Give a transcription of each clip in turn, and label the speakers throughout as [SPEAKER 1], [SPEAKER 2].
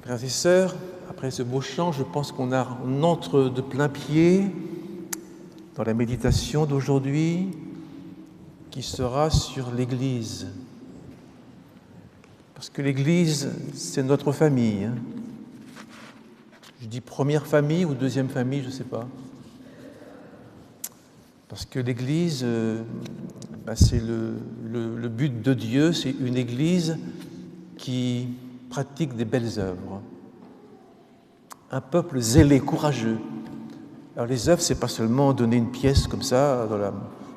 [SPEAKER 1] Frères et sœurs, après ce beau chant, je pense qu'on entre de plein pied dans la méditation d'aujourd'hui qui sera sur l'Église. Parce que l'Église, c'est notre famille. Je dis première famille ou deuxième famille, je ne sais pas. Parce que l'Église, c'est le but de Dieu, c'est une Église qui pratique des belles œuvres. Un peuple zélé, courageux. Alors les œuvres, c'est pas seulement donner une pièce comme ça dans la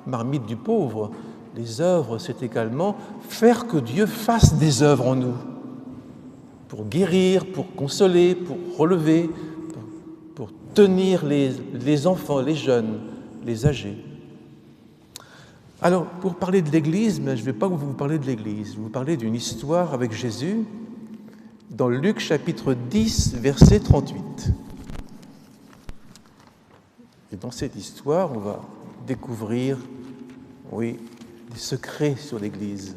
[SPEAKER 1] marmite du pauvre. Les œuvres, c'est également faire que Dieu fasse des œuvres en nous. Pour guérir, pour consoler, pour relever, pour tenir les enfants, les jeunes, les âgés. Alors, pour parler de l'Église, mais je ne vais pas vous parler de l'Église, je vais vous parler d'une histoire avec Jésus dans Luc chapitre 10, verset 38. Et dans cette histoire, on va découvrir, des secrets sur l'Église.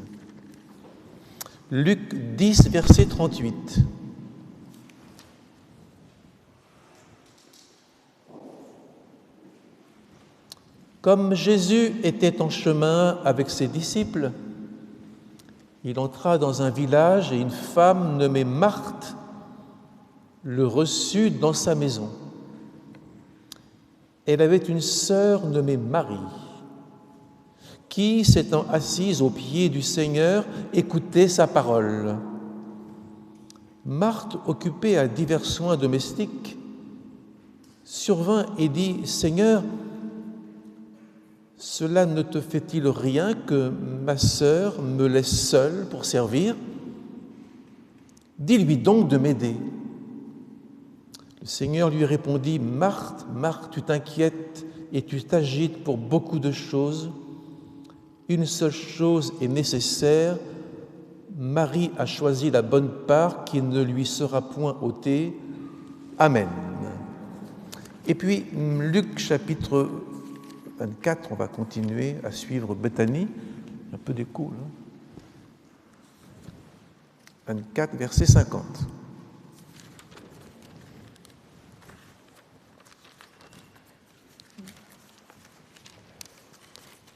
[SPEAKER 1] Luc 10, verset 38. Comme Jésus était en chemin avec ses disciples, il entra dans un village et une femme nommée Marthe le reçut dans sa maison. Elle avait une sœur nommée Marie, qui, s'étant assise aux pieds du Seigneur, écoutait sa parole. Marthe, occupée à divers soins domestiques, survint et dit « Seigneur, cela ne te fait-il rien que ma sœur me laisse seule pour servir? Dis-lui donc de m'aider. » Le Seigneur lui répondit « Marthe, Marthe, tu t'inquiètes et tu t'agites pour beaucoup de choses. Une seule chose est nécessaire. Marie a choisi la bonne part qui ne lui sera point ôtée. Amen. » Et puis, Luc chapitre 24, on va continuer à suivre Béthanie. Un peu d'écho, là. 24, verset 50.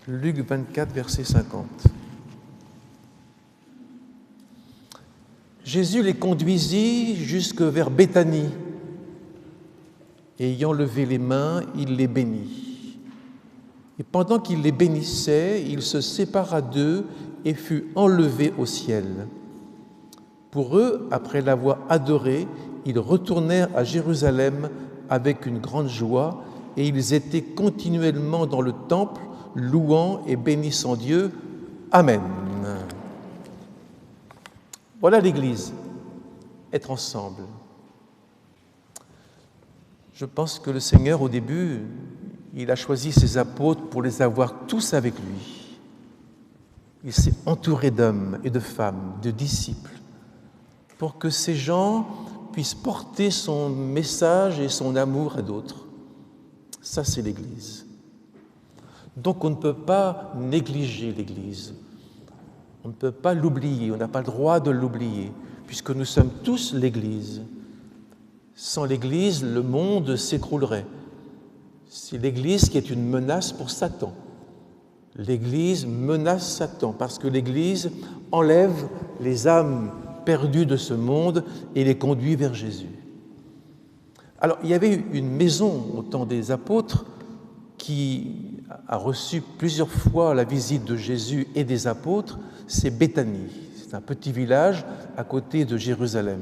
[SPEAKER 1] Luc 24, verset 50. Jésus les conduisit jusque vers Béthanie. Ayant levé les mains, il les bénit. Et pendant qu'il les bénissait, il se sépara d'eux et fut enlevé au ciel. Pour eux, après l'avoir adoré, ils retournèrent à Jérusalem avec une grande joie et ils étaient continuellement dans le temple, louant et bénissant Dieu. Amen. Voilà l'Église, être ensemble. Je pense que le Seigneur, au début, il a choisi ses apôtres pour les avoir tous avec lui. Il s'est entouré d'hommes et de femmes, de disciples, pour que ces gens puissent porter son message et son amour à d'autres. Ça, c'est l'Église. Donc, on ne peut pas négliger l'Église. On ne peut pas l'oublier, on n'a pas le droit de l'oublier, puisque nous sommes tous l'Église. Sans l'Église, le monde s'écroulerait. C'est l'Église qui est une menace pour Satan. L'Église menace Satan parce que l'Église enlève les âmes perdues de ce monde et les conduit vers Jésus. Alors, il y avait une maison au temps des apôtres qui a reçu plusieurs fois la visite de Jésus et des apôtres, c'est Béthanie. C'est un petit village à côté de Jérusalem.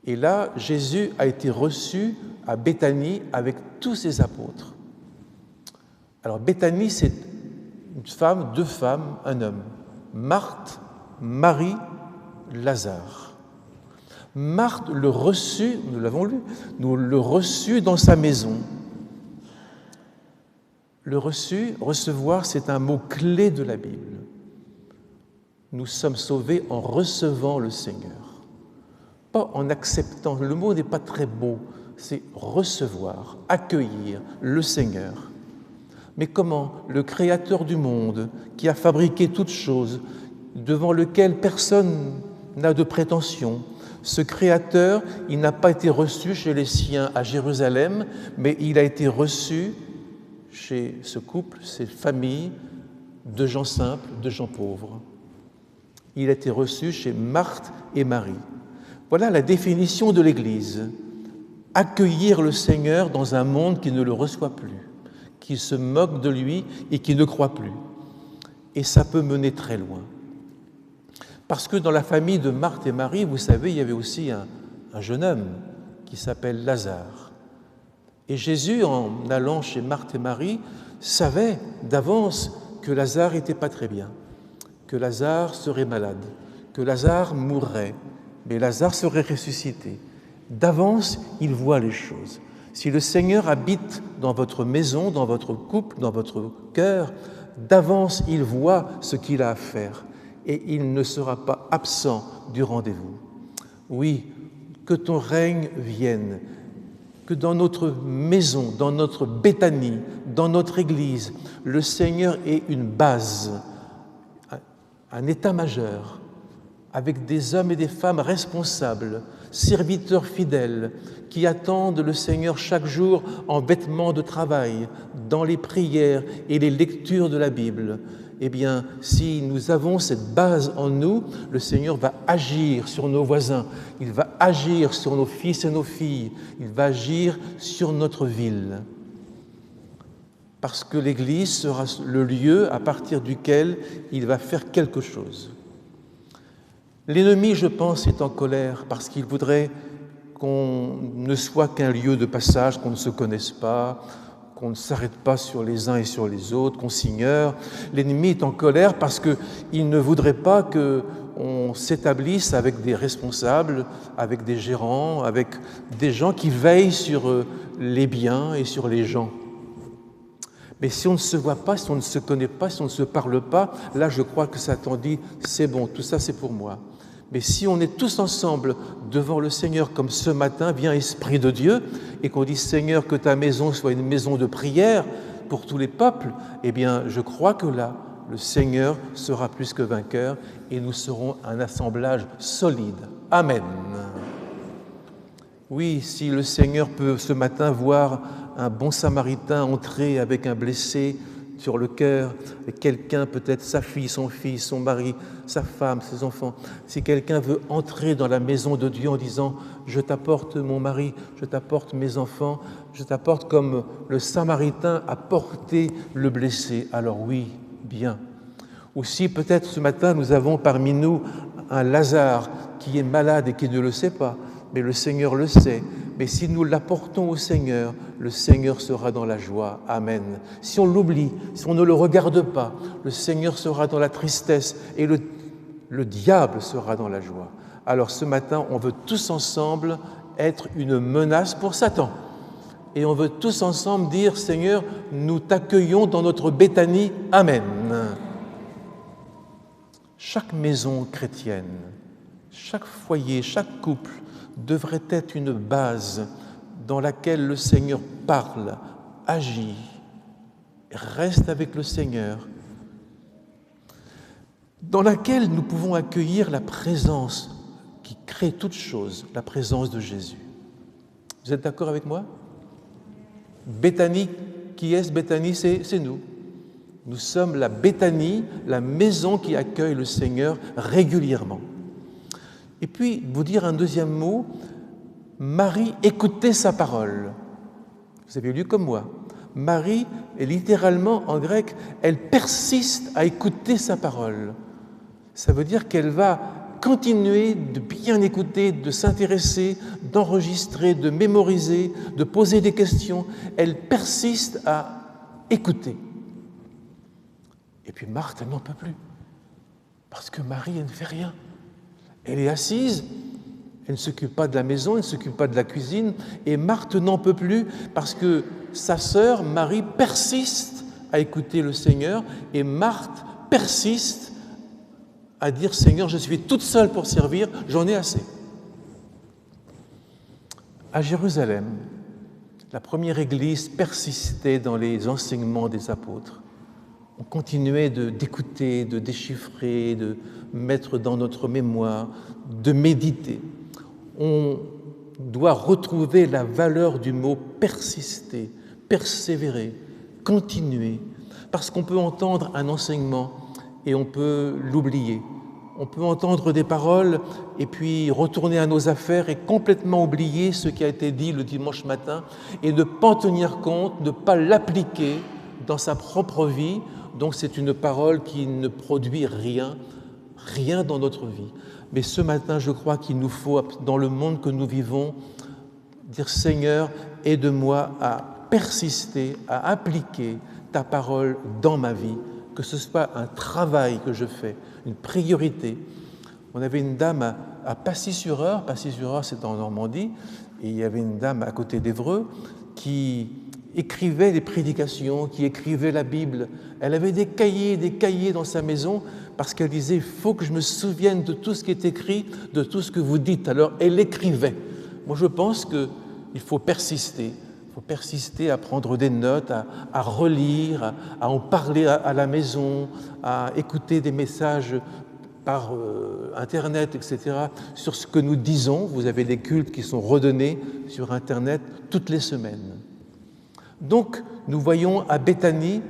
[SPEAKER 1] Et là, Jésus a été reçu à Béthanie avec tous ses apôtres. Alors Béthanie, c'est une femme, deux femmes, un homme. Marthe, Marie, Lazare. Marthe le reçut, nous l'avons lu, nous le reçut dans sa maison. Le reçu, recevoir, c'est un mot clé de la Bible. Nous sommes sauvés en recevant le Seigneur. Pas en acceptant, le mot n'est pas très beau, c'est recevoir, accueillir le Seigneur. Mais comment le Créateur du monde, qui a fabriqué toutes choses, devant lequel personne n'a de prétention. Ce Créateur, il n'a pas été reçu chez les siens à Jérusalem, mais il a été reçu chez ce couple, ces familles de gens simples, de gens pauvres. Il a été reçu chez Marthe et Marie. Voilà la définition de l'Église. Accueillir le Seigneur dans un monde qui ne le reçoit plus, qui se moque de lui et qui ne croit plus. Et ça peut mener très loin. Parce que dans la famille de Marthe et Marie, vous savez, il y avait aussi un jeune homme qui s'appelle Lazare. Et Jésus, en allant chez Marthe et Marie, savait d'avance que Lazare n'était pas très bien, que Lazare serait malade, que Lazare mourrait, mais Lazare serait ressuscité. D'avance, il voit les choses. Si le Seigneur habite dans votre maison, dans votre couple, dans votre cœur, d'avance, il voit ce qu'il a à faire et il ne sera pas absent du rendez-vous. Oui, que ton règne vienne, que dans notre maison, dans notre Béthanie, dans notre Église, le Seigneur ait une base, un état-major, avec des hommes et des femmes responsables, serviteurs fidèles, qui attendent le Seigneur chaque jour en vêtements de travail, dans les prières et les lectures de la Bible. Eh bien, si nous avons cette base en nous, le Seigneur va agir sur nos voisins, il va agir sur nos fils et nos filles, il va agir sur notre ville. Parce que l'Église sera le lieu à partir duquel il va faire quelque chose. L'ennemi, je pense, est en colère parce qu'il voudrait qu'on ne soit qu'un lieu de passage, qu'on ne se connaisse pas, qu'on ne s'arrête pas sur les uns et sur les autres, qu'on s'ignore. L'ennemi est en colère parce qu'il ne voudrait pas qu'on s'établisse avec des responsables, avec des gérants, avec des gens qui veillent sur les biens et sur les gens. Mais si on ne se voit pas, si on ne se connaît pas, si on ne se parle pas, là je crois que Satan dit « c'est bon, tout ça c'est pour moi ». Mais si on est tous ensemble devant le Seigneur comme ce matin, vient Esprit de Dieu, et qu'on dit « Seigneur, que ta maison soit une maison de prière pour tous les peuples », eh bien je crois que là, le Seigneur sera plus que vainqueur et nous serons un assemblage solide. Amen. Oui, si le Seigneur peut ce matin voir un bon Samaritain entrer avec un blessé sur le cœur, et quelqu'un, peut-être sa fille, son mari, sa femme, ses enfants, si quelqu'un veut entrer dans la maison de Dieu en disant « Je t'apporte mon mari, je t'apporte mes enfants, je t'apporte comme le Samaritain a porté le blessé », alors oui, bien. Ou si peut-être ce matin nous avons parmi nous un Lazare qui est malade et qui ne le sait pas, mais le Seigneur le sait. Mais si nous l'apportons au Seigneur, le Seigneur sera dans la joie. Amen. Si on l'oublie, si on ne le regarde pas, le Seigneur sera dans la tristesse et le diable sera dans la joie. Alors ce matin, on veut tous ensemble être une menace pour Satan. Et on veut tous ensemble dire, Seigneur, nous t'accueillons dans notre Béthanie. Amen. Chaque maison chrétienne, chaque foyer, chaque couple, devrait être une base dans laquelle le Seigneur parle, agit, reste avec le Seigneur, dans laquelle nous pouvons accueillir la présence qui crée toute chose, la présence de Jésus. Vous êtes d'accord avec moi? Béthanie, qui est-ce Béthanie? C'est nous. Nous sommes la Béthanie, la maison qui accueille le Seigneur régulièrement. Et puis, vous dire un deuxième mot, Marie écoutait sa parole. Vous avez lu comme moi. Marie, est littéralement en grec, elle persiste à écouter sa parole. Ça veut dire qu'elle va continuer de bien écouter, de s'intéresser, d'enregistrer, de mémoriser, de poser des questions. Elle persiste à écouter. Et puis Marthe, elle n'en peut plus. Parce que Marie, elle ne fait rien. Elle est assise, elle ne s'occupe pas de la maison, elle ne s'occupe pas de la cuisine, et Marthe n'en peut plus parce que sa sœur Marie persiste à écouter le Seigneur, et Marthe persiste à dire « Seigneur, je suis toute seule pour servir, j'en ai assez ». À Jérusalem, la première église persistait dans les enseignements des apôtres. on continuait d'écouter, de déchiffrer, de mettre dans notre mémoire, de méditer. On doit retrouver la valeur du mot persister, persévérer, continuer, parce qu'on peut entendre un enseignement et on peut l'oublier. On peut entendre des paroles et puis retourner à nos affaires et complètement oublier ce qui a été dit le dimanche matin et ne pas en tenir compte, ne pas l'appliquer dans sa propre vie. Donc c'est une parole qui ne produit rien dans notre vie. Mais ce matin, je crois qu'il nous faut, dans le monde que nous vivons, dire « Seigneur, aide-moi à persister, à appliquer ta parole dans ma vie, que ce soit un travail que je fais, une priorité. » On avait une dame à Passy-sur-Eure, Passy-sur-Eure c'est en Normandie, et il y avait une dame à côté d'Évreux qui écrivait des prédications, qui écrivait la Bible. Elle avait des cahiers dans sa maison, parce qu'elle disait « il faut que je me souvienne de tout ce qui est écrit, de tout ce que vous dites ». Alors elle écrivait. Moi je pense qu'il faut persister. Il faut persister à prendre des notes, à relire, à en parler à la maison, à écouter des messages par Internet, etc., sur ce que nous disons. Vous avez des cultes qui sont redonnés sur Internet toutes les semaines. Donc, nous voyons à Béthanie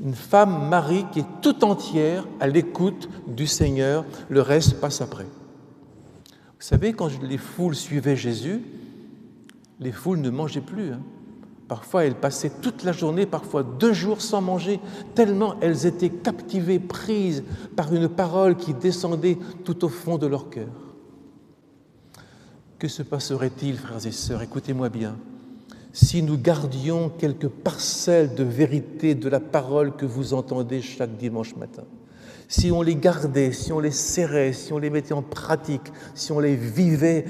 [SPEAKER 1] une femme, Marie, qui est tout entière à l'écoute du Seigneur. Le reste passe après. Vous savez, quand les foules suivaient Jésus, les foules ne mangeaient plus. Parfois, elles passaient toute la journée, parfois 2 jours sans manger, tellement elles étaient captivées, prises par une parole qui descendait tout au fond de leur cœur. Que se passerait-il, frères et sœurs? Écoutez-moi bien. Si nous gardions quelques parcelles de vérité de la parole que vous entendez chaque dimanche matin, si on les gardait, si on les serrait, si on les mettait en pratique, si on les vivait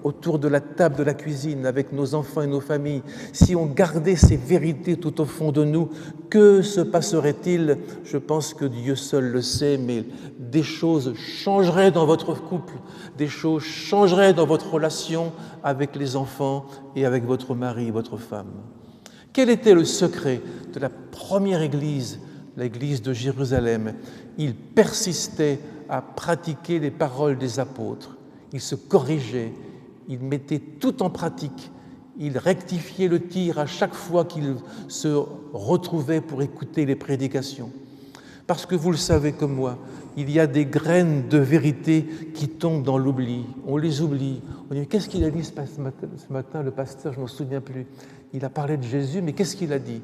[SPEAKER 1] autour de la table de la cuisine avec nos enfants et nos familles, si on gardait ces vérités tout au fond de nous, que se passerait-il? Je pense que Dieu seul le sait, mais des choses changeraient dans votre couple, des choses changeraient dans votre relation avec les enfants et avec votre mari et votre femme. Quel était le secret de la première Église, l'Église de Jérusalem? Il persistait à pratiquer les paroles des apôtres. Il se corrigeait, il mettait tout en pratique. Il rectifiait le tir à chaque fois qu'il se retrouvait pour écouter les prédications. Parce que vous le savez comme moi, il y a des graines de vérité qui tombent dans l'oubli. On les oublie. On dit, qu'est-ce qu'il a dit ce matin, le pasteur? Je ne m'en souviens plus. Il a parlé de Jésus, mais qu'est-ce qu'il a dit?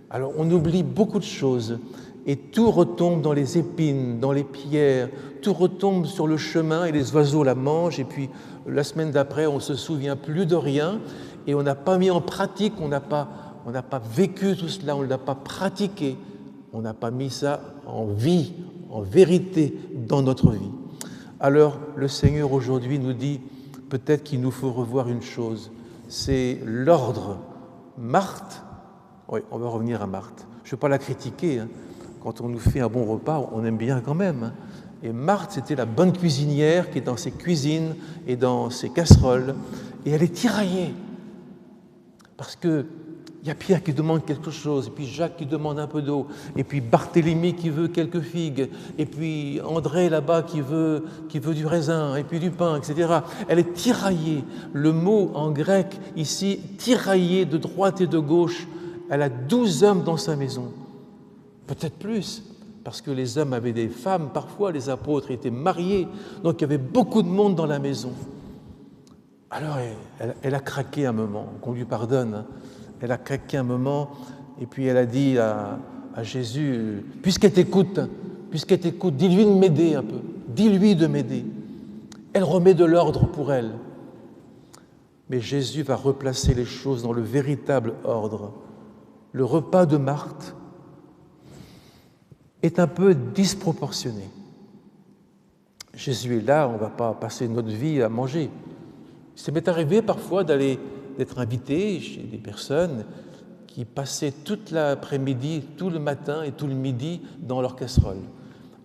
[SPEAKER 1] Alors, on oublie beaucoup de choses. Et tout retombe dans les épines, dans les pierres, tout retombe sur le chemin et les oiseaux la mangent. Et puis la semaine d'après, on ne se souvient plus de rien et on n'a pas mis en pratique, on n'a pas vécu tout cela, on ne l'a pas pratiqué, on n'a pas mis ça en vie, en vérité dans notre vie. Alors le Seigneur aujourd'hui nous dit peut-être qu'il nous faut revoir une chose, c'est l'ordre. Marthe, oui, on va revenir à Marthe. Je ne veux pas la critiquer, Quand on nous fait un bon repas, on aime bien quand même. Et Marthe, c'était la bonne cuisinière qui est dans ses cuisines et dans ses casseroles. Et elle est tiraillée. Parce qu'il y a Pierre qui demande quelque chose, et puis Jacques qui demande un peu d'eau, et puis Barthélemy qui veut quelques figues, et puis André là-bas qui veut du raisin, et puis du pain, etc. Elle est tiraillée. Le mot en grec ici, tiraillée de droite et de gauche. Elle a 12 hommes dans sa maison. Peut-être plus, parce que les hommes avaient des femmes, parfois les apôtres étaient mariés, donc il y avait beaucoup de monde dans la maison. Alors elle a craqué un moment, qu'on lui pardonne, elle a craqué un moment, et puis elle a dit à Jésus, puisqu'elle t'écoute, dis-lui de m'aider un peu, dis-lui de m'aider. Elle remet de l'ordre pour elle. Mais Jésus va replacer les choses dans le véritable ordre. Le repas de Marthe est un peu disproportionné. Jésus est là, on ne va pas passer notre vie à manger. Ça m'est arrivé parfois d'être invité chez des personnes qui passaient toute l'après-midi, tout le matin et tout le midi dans leur casserole.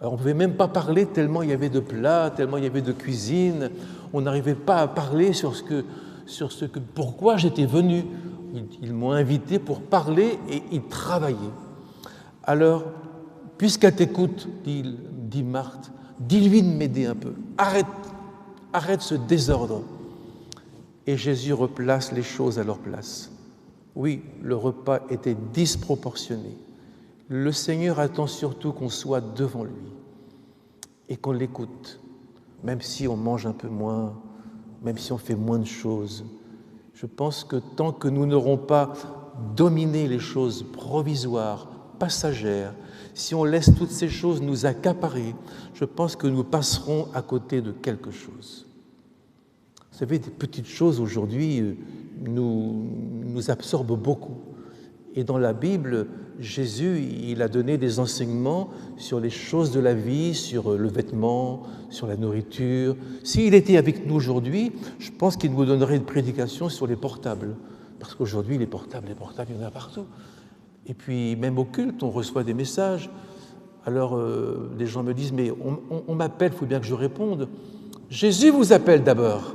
[SPEAKER 1] Alors on ne pouvait même pas parler tellement il y avait de plats, tellement il y avait de cuisine. On n'arrivait pas à parler sur pourquoi j'étais venu. Ils m'ont invité pour parler et ils travaillaient. Alors, puisqu'elle t'écoute, dit Marthe, dis-lui de m'aider un peu. Arrête ce désordre. Et Jésus replace les choses à leur place. Oui, le repas était disproportionné. Le Seigneur attend surtout qu'on soit devant lui et qu'on l'écoute, même si on mange un peu moins, même si on fait moins de choses. Je pense que tant que nous n'aurons pas dominé les choses provisoires, passagères, si on laisse toutes ces choses nous accaparer, je pense que nous passerons à côté de quelque chose. Vous savez, des petites choses aujourd'hui nous absorbent beaucoup. Et dans la Bible, Jésus, il a donné des enseignements sur les choses de la vie, sur le vêtement, sur la nourriture. S'il était avec nous aujourd'hui, je pense qu'il nous donnerait une prédication sur les portables. Parce qu'aujourd'hui, les portables, il y en a partout. Et puis, même au culte, on reçoit des messages. Alors, les gens me disent, mais on m'appelle, il faut bien que je réponde. Jésus vous appelle d'abord.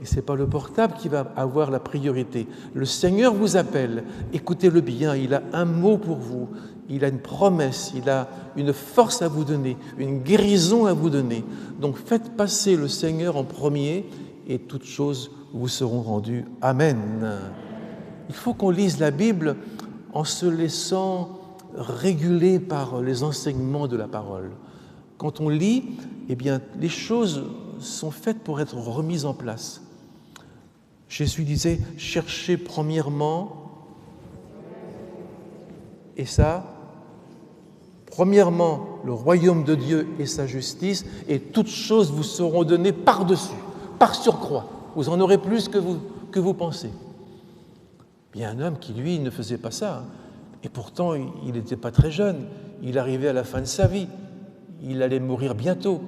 [SPEAKER 1] Et ce n'est pas le portable qui va avoir la priorité. Le Seigneur vous appelle. Écoutez-le bien, il a un mot pour vous. Il a une promesse, il a une force à vous donner, une guérison à vous donner. Donc faites passer le Seigneur en premier et toutes choses vous seront rendues. Amen. Il faut qu'on lise la Bible en se laissant réguler par les enseignements de la parole. Quand on lit, eh bien, les choses sont faites pour être remises en place. Jésus disait, cherchez premièrement, et ça, premièrement, le royaume de Dieu et sa justice, et toutes choses vous seront données par-dessus, par surcroît. Vous en aurez plus que vous pensez. Il y a un homme qui, lui, ne faisait pas ça, et pourtant, il n'était pas très jeune. Il arrivait à la fin de sa vie. Il allait mourir bientôt.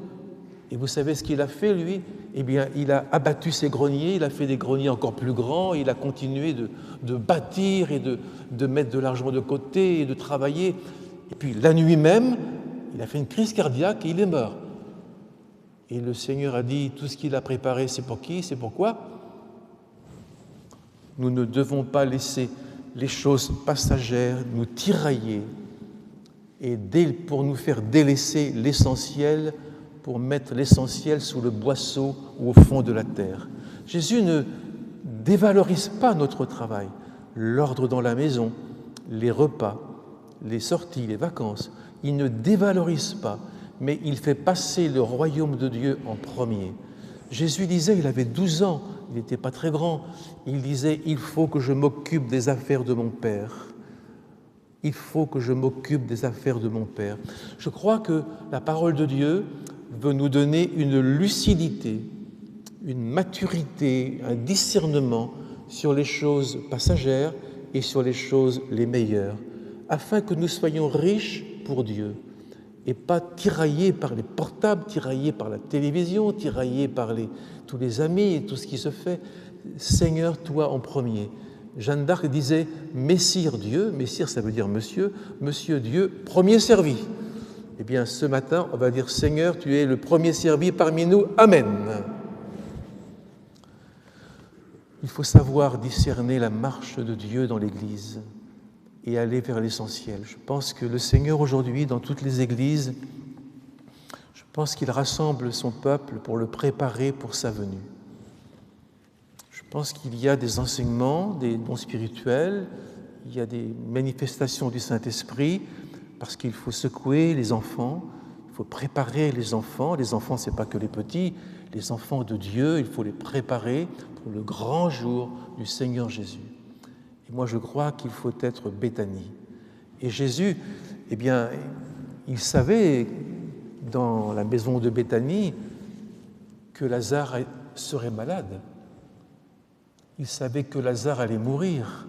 [SPEAKER 1] Et vous savez ce qu'il a fait, lui? Eh bien, il a abattu ses greniers, il a fait des greniers encore plus grands, il a continué de bâtir et de mettre de l'argent de côté et de travailler. Et puis, la nuit même, il a fait une crise cardiaque et il est mort. Et le Seigneur a dit, tout ce qu'il a préparé, c'est pour qui? C'est pourquoi? Nous ne devons pas laisser les choses passagères nous tirailler et pour nous faire délaisser l'essentiel, pour mettre l'essentiel sous le boisseau ou au fond de la terre. Jésus ne dévalorise pas notre travail, l'ordre dans la maison, les repas, les sorties, les vacances. Il ne dévalorise pas, mais il fait passer le royaume de Dieu en premier. Jésus disait, il avait 12 ans, il n'était pas très grand, il disait, il faut que je m'occupe des affaires de mon Père. Il faut que je m'occupe des affaires de mon Père. Je crois que la parole de Dieu veut nous donner une lucidité, une maturité, un discernement sur les choses passagères et sur les choses les meilleures, afin que nous soyons riches pour Dieu et pas tiraillés par les portables, tiraillés par la télévision, tiraillés par tous les amis et tout ce qui se fait. Seigneur, toi en premier. Jeanne d'Arc disait « Messire Dieu », Messire ça veut dire Monsieur, Monsieur Dieu, premier servi. Eh bien, ce matin, on va dire « Seigneur, tu es le premier servi parmi nous, Amen ». Il faut savoir discerner la marche de Dieu dans l'Église et aller vers l'essentiel. Je pense que le Seigneur aujourd'hui, dans toutes les églises, je pense qu'il rassemble son peuple pour le préparer pour sa venue. Je pense qu'il y a des enseignements, des dons spirituels, il y a des manifestations du Saint-Esprit, parce qu'il faut secouer les enfants, il faut préparer les enfants. Les enfants, ce n'est pas que les petits, les enfants de Dieu, il faut les préparer pour le grand jour du Seigneur Jésus. Et moi, je crois qu'il faut être Béthanie. Et Jésus, eh bien, il savait, dans la maison de Béthanie, que Lazare serait malade. Il savait que Lazare allait mourir.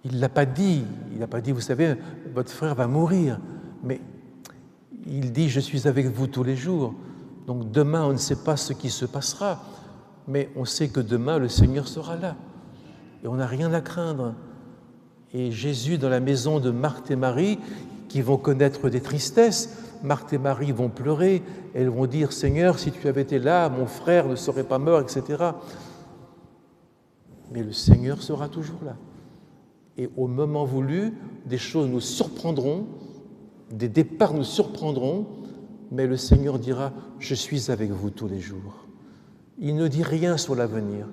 [SPEAKER 1] Il ne l'a pas dit. Il n'a pas dit, vous savez, votre frère va mourir. Mais il dit, je suis avec vous tous les jours. Donc demain, on ne sait pas ce qui se passera. Mais on sait que demain, le Seigneur sera là. Et on n'a rien à craindre. Et Jésus, dans la maison de Marthe et Marie, qui vont connaître des tristesses, Marthe et Marie vont pleurer. Elles vont dire, Seigneur, si tu avais été là, mon frère ne serait pas mort, etc. Mais le Seigneur sera toujours là. Et au moment voulu, des choses nous surprendront Des départs nous surprendront, mais le Seigneur dira « Je suis avec vous tous les jours ». Il ne dit rien sur l'avenir.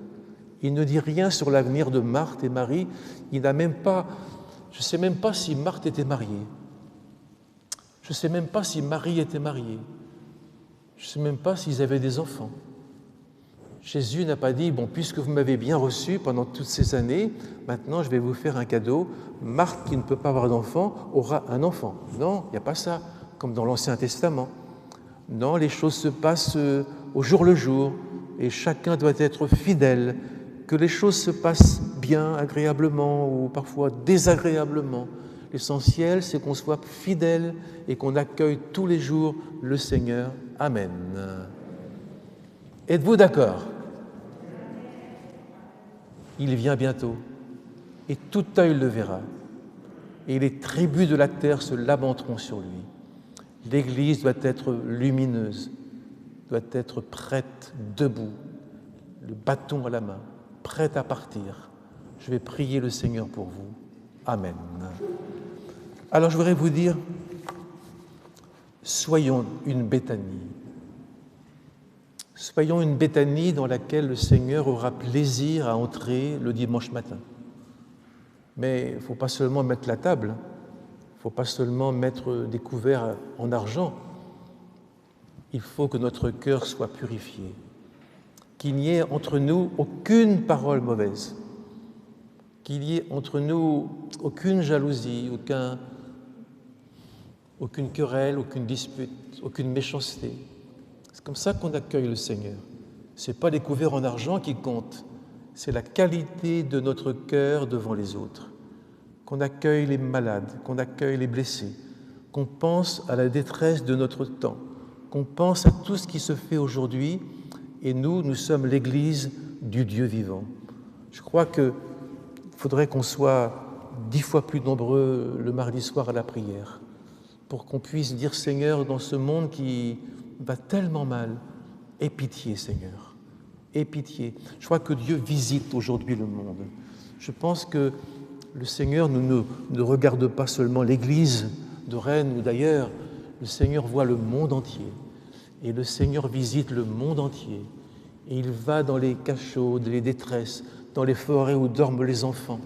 [SPEAKER 1] Il ne dit rien sur l'avenir de Marthe et Marie. Il n'a même pas... Je ne sais même pas si Marthe était mariée. Je ne sais même pas si Marie était mariée. Je ne sais même pas s'ils avaient des enfants. Jésus n'a pas dit « Bon, puisque vous m'avez bien reçu pendant toutes ces années, maintenant je vais vous faire un cadeau. Marthe, qui ne peut pas avoir d'enfant, aura un enfant. » Non, il n'y a pas ça, comme dans l'Ancien Testament. Non, les choses se passent au jour le jour et chacun doit être fidèle, que les choses se passent bien, agréablement ou parfois désagréablement. L'essentiel, c'est qu'on soit fidèle et qu'on accueille tous les jours le Seigneur. Amen. Êtes-vous d'accord? Il vient bientôt et tout œil le verra et les tribus de la terre se lamenteront sur lui. L'Église doit être lumineuse, doit être prête, debout, le bâton à la main, prête à partir. Je vais prier le Seigneur pour vous. Amen. Alors je voudrais vous dire, soyons une Béthanie. Soyons une Béthanie dans laquelle le Seigneur aura plaisir à entrer le dimanche matin. Mais il ne faut pas seulement mettre la table, il ne faut pas seulement mettre des couverts en argent. Il faut que notre cœur soit purifié, qu'il n'y ait entre nous aucune parole mauvaise, qu'il n'y ait entre nous aucune jalousie, aucune querelle, aucune dispute, aucune méchanceté. C'est comme ça qu'on accueille le Seigneur. Ce n'est pas les couverts en argent qui comptent, c'est la qualité de notre cœur devant les autres. Qu'on accueille les malades, qu'on accueille les blessés, qu'on pense à la détresse de notre temps, qu'on pense à tout ce qui se fait aujourd'hui, et nous sommes l'Église du Dieu vivant. Je crois qu'il faudrait qu'on soit 10 fois plus nombreux le mardi soir à la prière, pour qu'on puisse dire, Seigneur, dans ce monde qui va tellement mal, aie pitié, Seigneur, aie pitié. Je crois que Dieu visite aujourd'hui le monde. Je pense que le Seigneur ne regarde pas seulement l'Église de Rennes ou d'ailleurs, le Seigneur voit le monde entier. Et le Seigneur visite le monde entier. Et il va dans les cachots, les détresses, dans les forêts où dorment les enfants.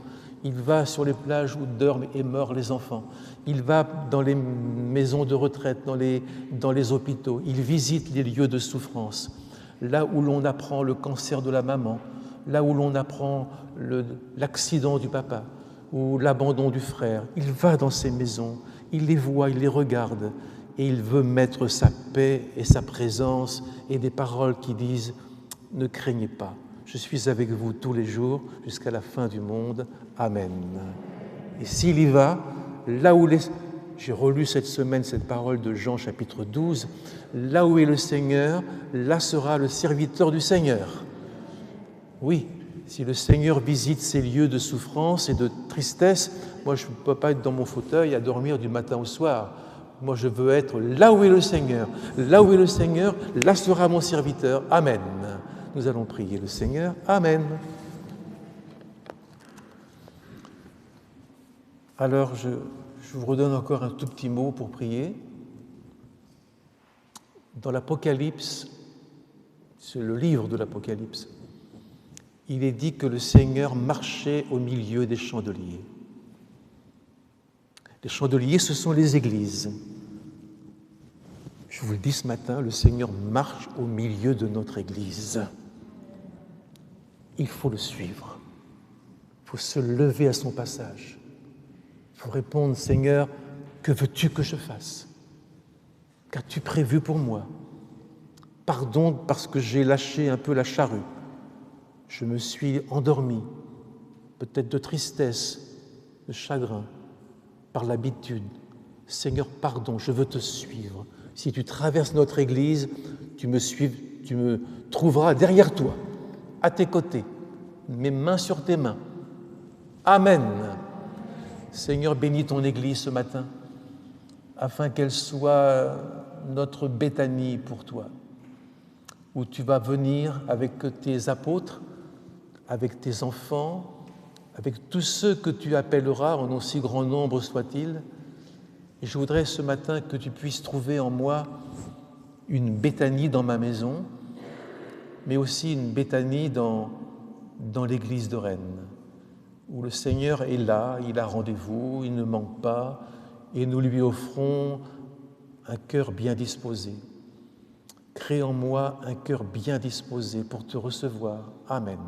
[SPEAKER 1] Il va sur les plages où dorment et meurent les enfants. Il va dans les maisons de retraite, dans les hôpitaux. Il visite les lieux de souffrance, là où l'on apprend le cancer de la maman, là où l'on apprend l'accident du papa ou l'abandon du frère. Il va dans ces maisons, il les voit, il les regarde et il veut mettre sa paix et sa présence et des paroles qui disent « Ne craignez pas, je suis avec vous tous les jours jusqu'à la fin du monde. Amen. » Et s'il y va, là où j'ai relu cette semaine cette parole de Jean chapitre 12, là où est le Seigneur, là sera le serviteur du Seigneur. Oui, si le Seigneur visite ces lieux de souffrance et de tristesse, moi je ne peux pas être dans mon fauteuil à dormir du matin au soir. Moi je veux être là où est le Seigneur. Là où est le Seigneur, là sera mon serviteur. Amen. Nous allons prier le Seigneur. Amen. Alors, je vous redonne encore un tout petit mot pour prier. Dans l'Apocalypse, c'est le livre de l'Apocalypse, il est dit que le Seigneur marchait au milieu des chandeliers. Les chandeliers, ce sont les églises. Je vous le dis ce matin, le Seigneur marche au milieu de notre Église. Il faut le suivre. Il faut se lever à son passage. Il faut répondre, Seigneur, que veux-tu que je fasse? Qu'as-tu prévu pour moi? Pardon parce que j'ai lâché un peu la charrue. Je me suis endormi, peut-être de tristesse, de chagrin, par l'habitude. Seigneur, pardon, je veux te suivre. Si tu traverses notre Église, tu me trouveras derrière toi, à tes côtés, mes mains sur tes mains. Amen. Seigneur, bénis ton Église ce matin, afin qu'elle soit notre Béthanie pour toi, où tu vas venir avec tes apôtres, avec tes enfants, avec tous ceux que tu appelleras, en aussi grand nombre soit-il, Et je voudrais ce matin que tu puisses trouver en moi une Béthanie dans ma maison, mais aussi une Béthanie dans l'église de Rennes, où le Seigneur est là, il a rendez-vous, il ne manque pas, et nous lui offrons un cœur bien disposé. Crée en moi un cœur bien disposé pour te recevoir. Amen.